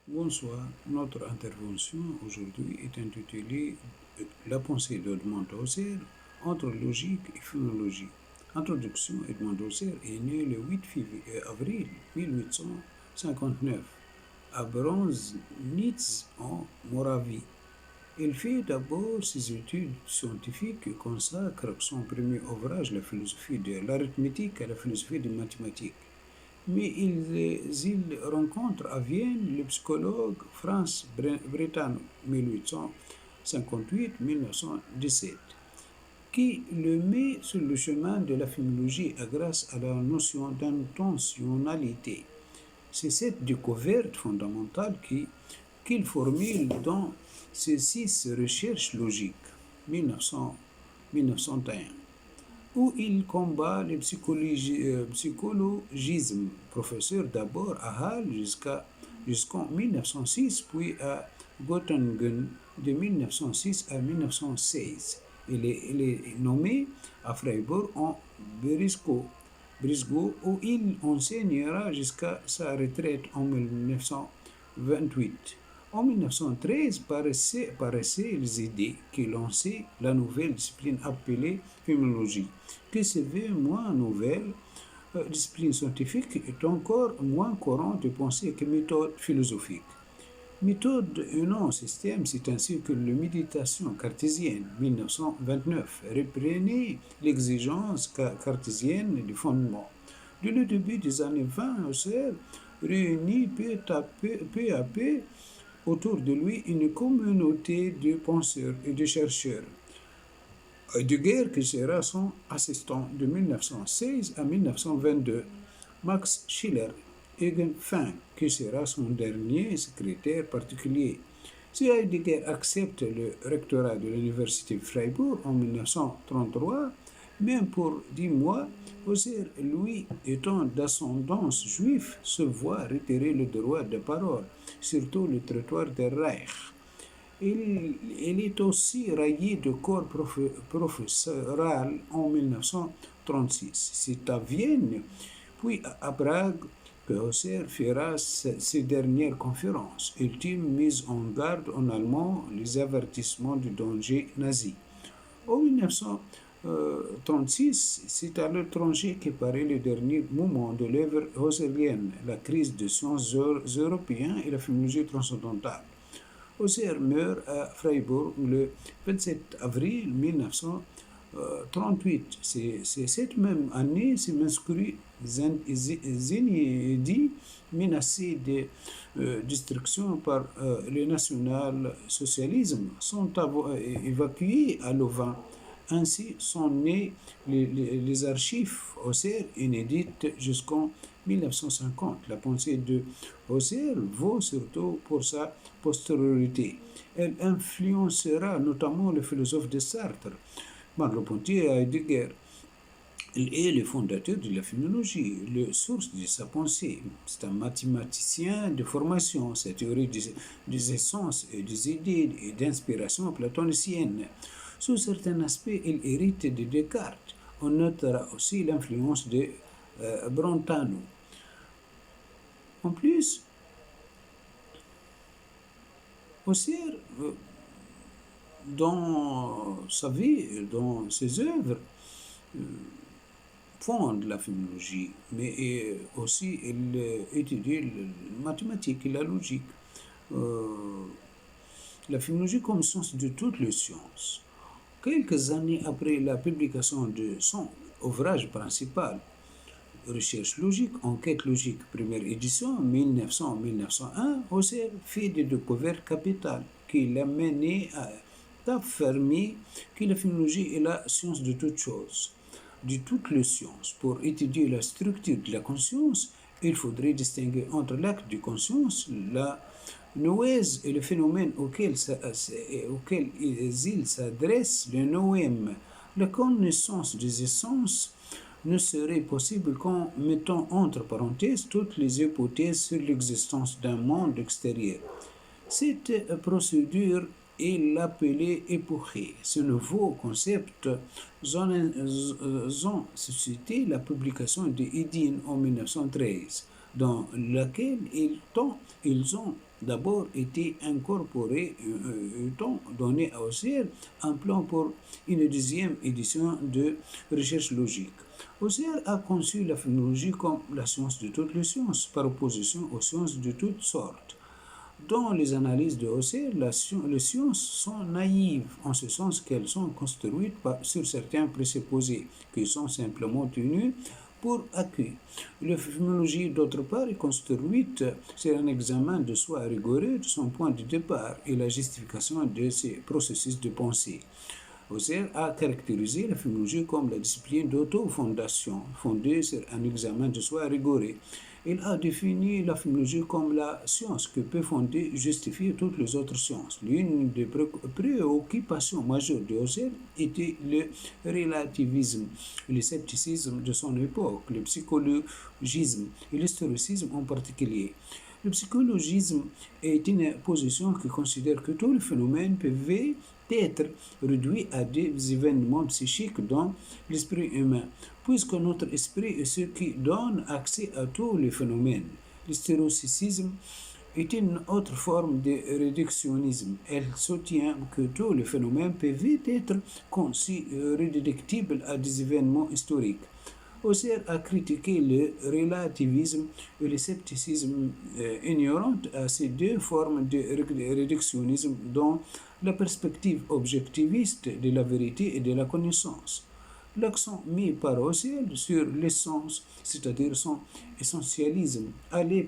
Bonsoir, notre intervention aujourd'hui est intitulée La pensée d'Edmond Husserl entre logique et philologie. Introduction. Edmond Husserl est né le 8 avril 1859 à Bronznitz en Moravie. Il fait d'abord ses études scientifiques et consacre son premier ouvrage, la philosophie de l'arithmétique, à la philosophie des mathématiques. Mais il rencontre à Vienne le psychologue Franz Brentano, 1858-1917, qui le met sur le chemin de la philologie grâce à la notion d'intentionnalité. C'est cette découverte fondamentale qu'il formule dans ses 6 recherches logiques, 1901, où il combat le psychologisme, professeur d'abord à Halle jusqu'en 1906, puis à Göttingen de 1906 à 1916. Il est nommé à Freiburg en Brisgau, où il enseignera jusqu'à sa retraite en 1928. En 1913 paraissaient les idées qui lançaient la nouvelle discipline appelée philologie, qui se veut moins nouvelle discipline scientifique est encore moins courante de pensée que méthode philosophique. Méthode et non système, c'est ainsi que la méditation cartésienne 1929 reprenait l'exigence cartésienne du fondement. Dès le début des années 20, Husserl réunit peu à peu autour de lui une communauté de penseurs et de chercheurs. Heidegger, qui sera son assistant de 1916 à 1922, Max Schiller, Eugen Fink, qui sera son dernier secrétaire particulier. Si Heidegger accepte le rectorat de l'université de Freiburg en 1933, même pour 10 mois, Husserl, lui, étant d'ascendance juive, se voit retirer le droit de parole, surtout le territoire de Reich. Il est aussi rayé de corps professoral en 1936. C'est à Vienne, puis à Prague, que Husserl fera ses dernières conférences, ultime mise en garde en allemand, les avertissements du danger nazi. En 1936, c'est à l'étranger que paraît le dernier moment de l'œuvre husserlienne, la crise des sciences européennes et la philologie transcendantale. Husserl meurt à Freiburg le 27 avril 1938. C'est cette même année que manuscrit Zenedi, menacé de destruction par le national-socialisme, sont évacués à Louvain. Ainsi sont nées les archives Husserl inédites jusqu'en 1950. La pensée de Husserl vaut surtout pour sa postériorité. Elle influencera notamment le philosophe de Sartre, Merleau-Ponty et Heidegger. Il est le fondateur de la philologie, le source de sa pensée. C'est un mathématicien de formation. Sa théorie des essences et des idées et d'inspiration platonicienne. Sous certains aspects, il hérite de Descartes. On notera aussi l'influence de Brentano. En plus, Husserl, dans sa vie, dans ses œuvres, fonde la philologie, mais aussi il étudie les mathématiques et la logique. La philologie comme science de toutes les sciences. Quelques années après la publication de son ouvrage principal, Recherche logique, enquête logique, première édition, 1900-1901, Husserl fait des découvertes capitales qui l'ont mené à affirmer que la philologie est la science de toutes choses, de toutes les sciences. Pour étudier la structure de la conscience, il faudrait distinguer entre l'acte de conscience, la noèse et le phénomène auquel il s'adresse, le noème. La connaissance des essences ne serait possible qu'en mettant entre parenthèses toutes les hypothèses sur l'existence d'un monde extérieur. Cette procédure est l'appelée époché. Ce nouveau concept ont suscité la publication de Hedin en 1913. dans laquelle ils ont d'abord été incorporés, étant donné à Husserl un plan pour une deuxième édition de recherche logique. Husserl a conçu la phénoménologie comme la science de toutes les sciences, par opposition aux sciences de toutes sortes. Dans les analyses de Husserl, les sciences sont naïves, en ce sens qu'elles sont construites sur certains présupposés qui sont simplement tenus pour acquis. La phénoménologie, d'autre part, est construite sur un examen de soi rigoureux de son point de départ et la justification de ses processus de pensée. Husserl a caractérisé la phénoménologie comme la discipline d'auto-fondation, fondée sur un examen de soi rigoureux. Il a défini la phénoménologie comme la science qui peut fonder et justifier toutes les autres sciences. L'une des préoccupations majeures de Husserl était le relativisme, le scepticisme de son époque, le psychologisme et l'historicisme en particulier. Le psychologisme est une position qui considère que tous les phénomènes peuvent être réduits à des événements psychiques dans l'esprit humain, puisque notre esprit est ce qui donne accès à tous les phénomènes. L'hystéricisme est une autre forme de réductionnisme. Elle soutient que tous les phénomènes peuvent être conçus réductibles à des événements historiques. Husserl a critiqué le relativisme et le scepticisme ignorant à ces deux formes de réductionnisme dans la perspective objectiviste de la vérité et de la connaissance. L'accent mis par Husserl sur l'essence, c'est-à-dire son essentialisme, allait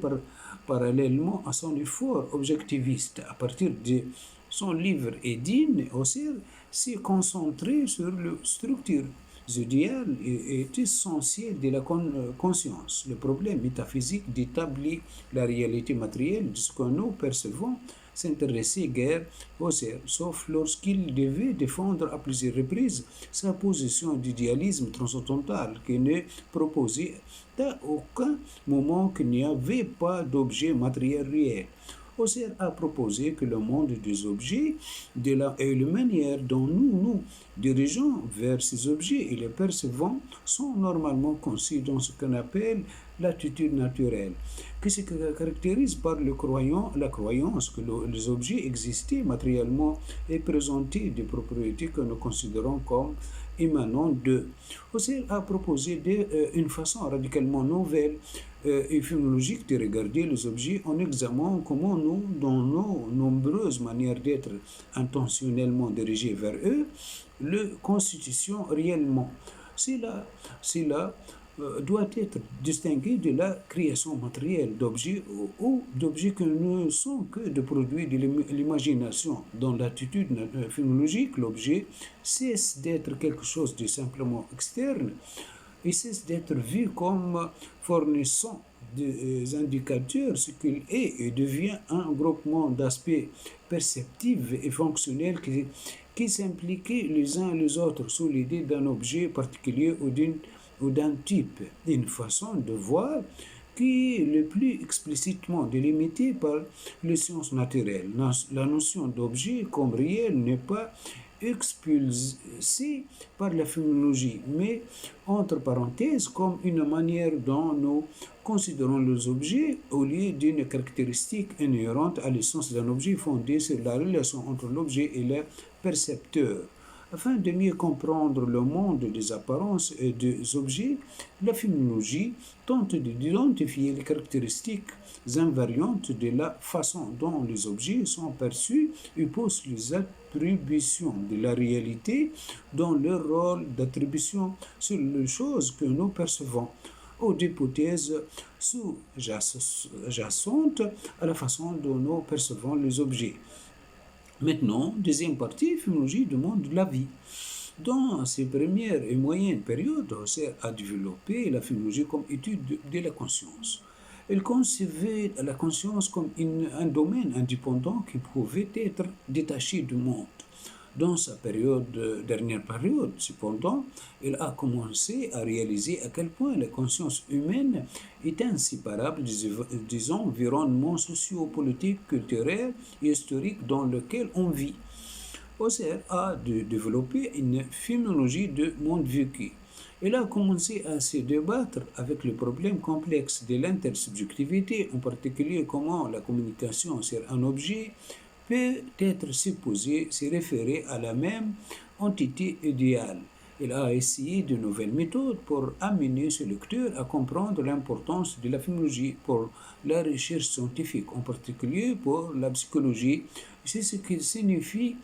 parallèlement à son effort objectiviste. À partir de son livre Édine, Husserl s'est concentré sur la structure idéal est essentiel de la conscience. Le problème métaphysique d'établir la réalité matérielle de ce que nous percevons s'intéressait guère au Husserl, sauf lorsqu'il devait défendre à plusieurs reprises sa position d'idéalisme transcendantal qui ne proposait à aucun moment qu'il n'y avait pas d'objet matériel réel. Husserl a proposé que le monde des objets et la manière dont nous nous dirigeons vers ces objets et les percevons sont normalement conçus dans ce qu'on appelle l'attitude naturelle, qui se caractérise par la croyance que les objets existaient matériellement et présentaient des propriétés que nous considérons comme émanant d'eux. Husserl a proposé une façon radicalement nouvelle et phénoménologique de regarder les objets en examinant comment nous, dans nos nombreuses manières d'être intentionnellement dirigés vers eux, le constitution réellement. Cela doit être distingué de la création matérielle d'objets ou d'objets qui ne sont que des produits de l'imagination. Dans l'attitude phénoménologique, l'objet cesse d'être quelque chose de simplement externe et cesse d'être vu comme fournissant des indicateurs ce qu'il est et devient un groupement d'aspects perceptifs et fonctionnels qui s'impliquent les uns les autres sous l'idée d'un objet particulier ou d'un type, une façon de voir qui est le plus explicitement délimitée par les sciences naturelles. La notion d'objet comme réel n'est pas expulsée par la phénoménologie, mais entre parenthèses comme une manière dont nous considérons les objets au lieu d'une caractéristique inhérente à l'essence d'un objet fondée sur la relation entre l'objet et le percepteur. Afin de mieux comprendre le monde des apparences et des objets, la phénoménologie tente d'identifier les caractéristiques invariantes de la façon dont les objets sont perçus et pose les attributions de la réalité dans leur rôle d'attribution sur les choses que nous percevons ou d'hypothèses sous-jacentes à la façon dont nous percevons les objets. Maintenant, deuxième partie, phénoménologie du monde de la vie. Dans ses premières et moyennes périodes, Husserl a développé la phénoménologie comme étude de la conscience. Il concevait la conscience comme un domaine indépendant qui pouvait être détaché du monde. Dans sa dernière période, cependant, il a commencé à réaliser à quel point la conscience humaine est inséparable des environnements sociopolitiques, culturels et historiques dans lesquels on vit. Husserl a développé une phénoménologie de monde vécu. Elle a commencé à se débattre avec le problème complexe de l'intersubjectivité, en particulier comment la communication sur un objet peut être supposée se référer à la même entité idéale. Elle a essayé de nouvelles méthodes pour amener ce lecteur à comprendre l'importance de la phénoménologie pour la recherche scientifique, en particulier pour la psychologie. C'est ce qui signifie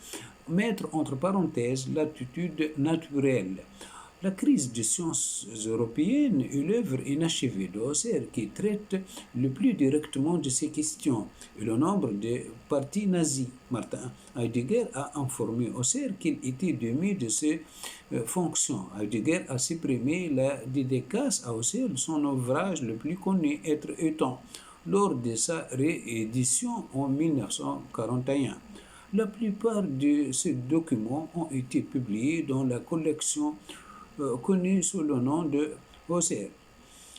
mettre entre parenthèses l'attitude naturelle. La crise des sciences européennes est l'œuvre inachevée de Husserl qui traite le plus directement de ces questions et le nombre de partis nazis. Martin Heidegger a informé Husserl qu'il était démis de ses fonctions. Heidegger a supprimé la dédicace à Husserl, son ouvrage le plus connu, Être et temps, lors de sa réédition en 1941. La plupart de ces documents ont été publiés dans la collection connue sous le nom de Husserl.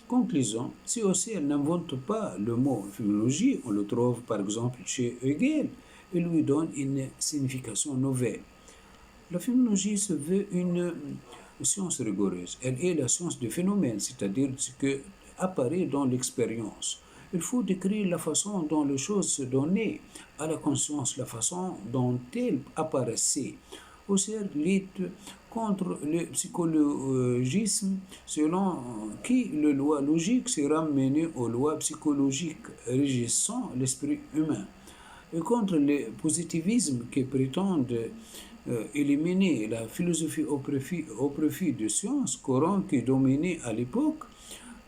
Conclusion, si Husserl n'invente pas le mot phénoménologie, on le trouve par exemple chez Hegel et lui donne une signification nouvelle. La phénoménologie se veut une science rigoureuse. Elle est la science du phénomène, c'est-à-dire ce qui apparaît dans l'expérience. Il faut décrire la façon dont les choses se donnaient à la conscience, la façon dont elles apparaissaient. Husserl lutte contre le psychologisme selon qui les lois logiques se ramenées aux lois psychologiques régissant l'esprit humain, et contre le positivisme qui prétend éliminer la philosophie au profit de sciences, courant qui dominait à l'époque.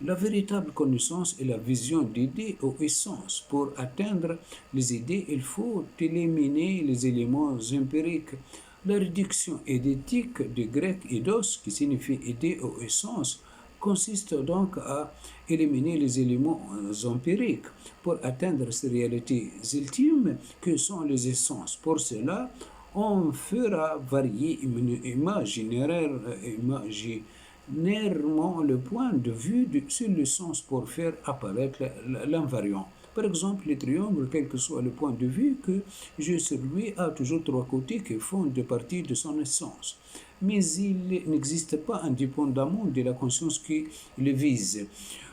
La véritable connaissance est la vision d'idées aux essences. Pour atteindre les idées, il faut éliminer les éléments empiriques. La réduction édétique du grec eidos, qui signifie idée aux essences, consiste donc à éliminer les éléments empiriques pour atteindre ces réalités ultimes que sont les essences. Pour cela, on fera varier imaginairement le point de vue sur le sens pour faire apparaître l'invariant. Par exemple, le triangle, quel que soit le point de vue que j'ai sur lui, a toujours trois côtés qui font des parties de son essence. Mais il n'existe pas indépendamment de la conscience qui le vise.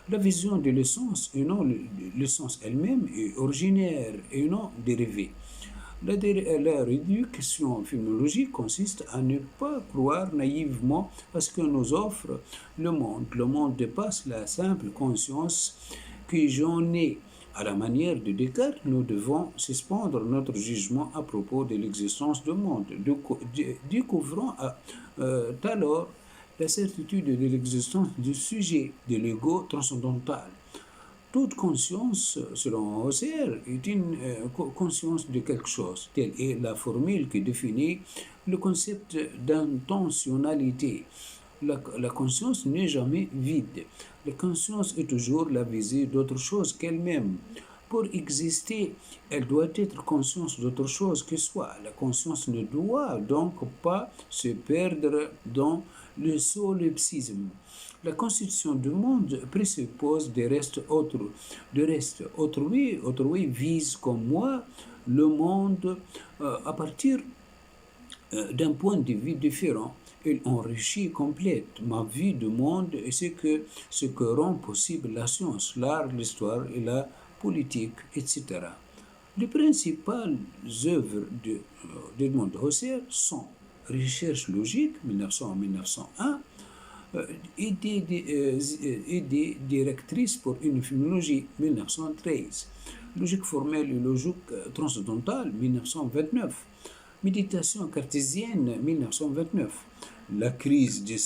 La vision de l'essence et non l'essence elle-même est originaire et non dérivée. La réduction phénoménologique consiste à ne pas croire naïvement à ce que nous offre le monde. Le monde dépasse la simple conscience que j'en ai. À la manière de Descartes, nous devons suspendre notre jugement à propos de l'existence du monde, découvrant alors la certitude de l'existence du sujet, de l'ego transcendantal. Toute conscience, selon Husserl, est une conscience de quelque chose. Telle est la formule qui définit le concept d'intentionnalité. La conscience n'est jamais vide. La conscience est toujours la visée d'autre chose qu'elle-même. Pour exister, elle doit être conscience d'autre chose que soi. La conscience ne doit donc pas se perdre dans le solipsisme. La constitution du monde présuppose des restes autres. De reste, autrui vise comme moi le monde à partir d'un point de vue différent. Il enrichit, complète ma vie du monde et ce que rend possible la science, l'art, l'histoire et la politique, etc. Les principales œuvres d'Edmond Husserl sont Recherche logique, 1900-1901, idée directrice pour une phénoménologie, 1913, Logique formelle et logique transcendantale, 1929, Méditation cartésienne, 1929, La crise des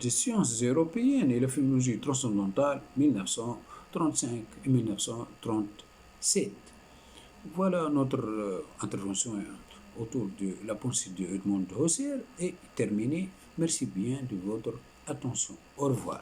sciences européennes et la phénoménologie transcendantale, 1935 et 1937. Voilà notre intervention autour de la pensée de Edmond Husserl est terminée. Merci bien de votre attention. Au revoir.